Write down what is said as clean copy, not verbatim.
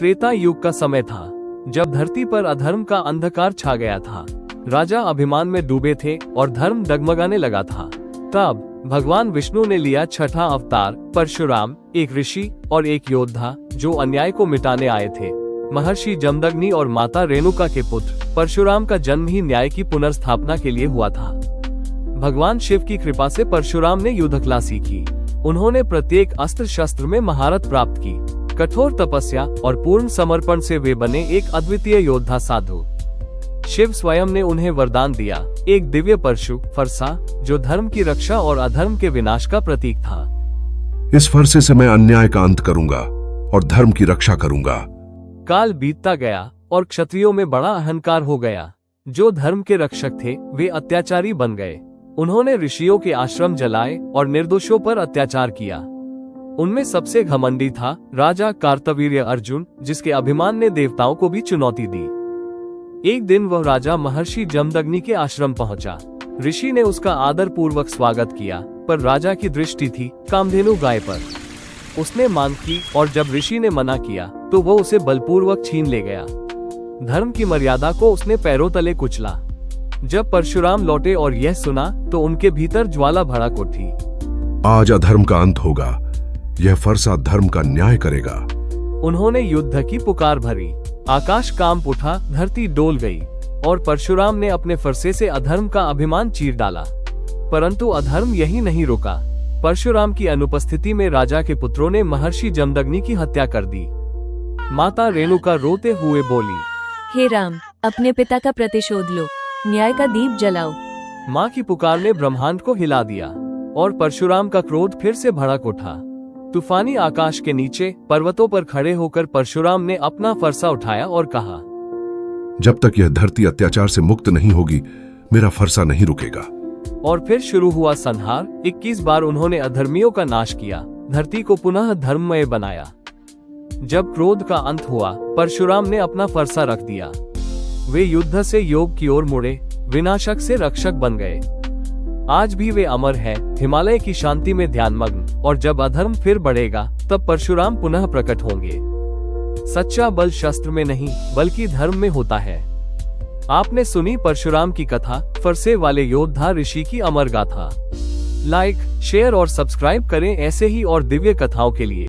त्रेता युग का समय था, जब धरती पर अधर्म का अंधकार छा गया था। राजा अभिमान में डूबे थे और धर्म डगमगाने लगा था। तब भगवान विष्णु ने लिया छठा अवतार परशुराम, एक ऋषि और एक योद्धा जो अन्याय को मिटाने आए थे। महर्षि जमदग्नि और माता रेणुका के पुत्र परशुराम का जन्म ही न्याय की पुनर्स्थापना के लिए हुआ था। भगवान शिव की कृपा से परशुराम ने युद्ध कला सीखी। उन्होंने प्रत्येक अस्त्र शस्त्र में महारत प्राप्त की। कठोर तपस्या और पूर्ण समर्पण से वे बने एक अद्वितीय योद्धा साधु। शिव स्वयं ने उन्हें वरदान दिया, एक दिव्य परशु फरसा जो धर्म की रक्षा और अधर्म के विनाश का प्रतीक था। इस फरसे से मैं अन्याय का अंत करूंगा और धर्म की रक्षा करूंगा। काल बीतता गया और क्षत्रियों में बड़ा अहंकार हो गया। जो धर्म के रक्षक थे वे अत्याचारी बन गए। उन्होंने ऋषियों के आश्रम जलाए और निर्दोषों पर अत्याचार किया। उनमें सबसे घमंडी था राजा कार्तवीर्य अर्जुन, जिसके अभिमान ने देवताओं को भी चुनौती दी। एक दिन वह राजा महर्षि जमदग्नि के आश्रम पहुंचा। ऋषि ने उसका आदर पूर्वक स्वागत किया, पर राजा की दृष्टि थी कामधेनु गाय पर। उसने मांग की और जब ऋषि ने मना किया तो वो उसे बलपूर्वक छीन ले गया। धर्म की मर्यादा को उसने पैरों तले कुचला। जब परशुराम लौटे और यह सुना तो उनके भीतर ज्वाला भड़क उठी। आज अधर्म का अंत होगा, यह फरसा धर्म का न्याय करेगा। उन्होंने युद्ध की पुकार भरी। आकाश कांप उठा, धरती डोल गई और परशुराम ने अपने फरसे से अधर्म का अभिमान चीर डाला। परंतु अधर्म यही नहीं रुका। परशुराम की अनुपस्थिति में राजा के पुत्रों ने महर्षि जमदग्नि की हत्या कर दी। माता रेणुका रोते हुए बोली, हे राम, अपने पिता का प्रतिशोध लो, न्याय का दीप जलाओ। माँ की पुकार ने ब्रह्मांड को हिला दिया और परशुराम का क्रोध फिर से भड़क उठा। तूफानी आकाश के नीचे पर्वतों पर खड़े होकर परशुराम ने अपना फरसा उठाया और कहा, जब तक यह धरती अत्याचार से मुक्त नहीं होगी, मेरा फरसा नहीं रुकेगा। और फिर शुरू हुआ संहार। 21 बार उन्होंने अधर्मियों का नाश किया, धरती को पुनः धर्ममय बनाया। जब क्रोध का अंत हुआ, परशुराम ने अपना फरसा रख दिया। वे युद्ध से योग की ओर मुड़े, विनाशक से रक्षक बन गए। आज भी वे अमर हैं, हिमालय की शांति में ध्यानमग्न। और जब अधर्म फिर बढ़ेगा तब परशुराम पुनः प्रकट होंगे। सच्चा बल शस्त्र में नहीं बल्कि धर्म में होता है। आपने सुनी परशुराम की कथा, फरसे वाले योद्धा ऋषि की अमर गाथा। लाइक, शेयर और सब्सक्राइब करें ऐसे ही और दिव्य कथाओं के लिए।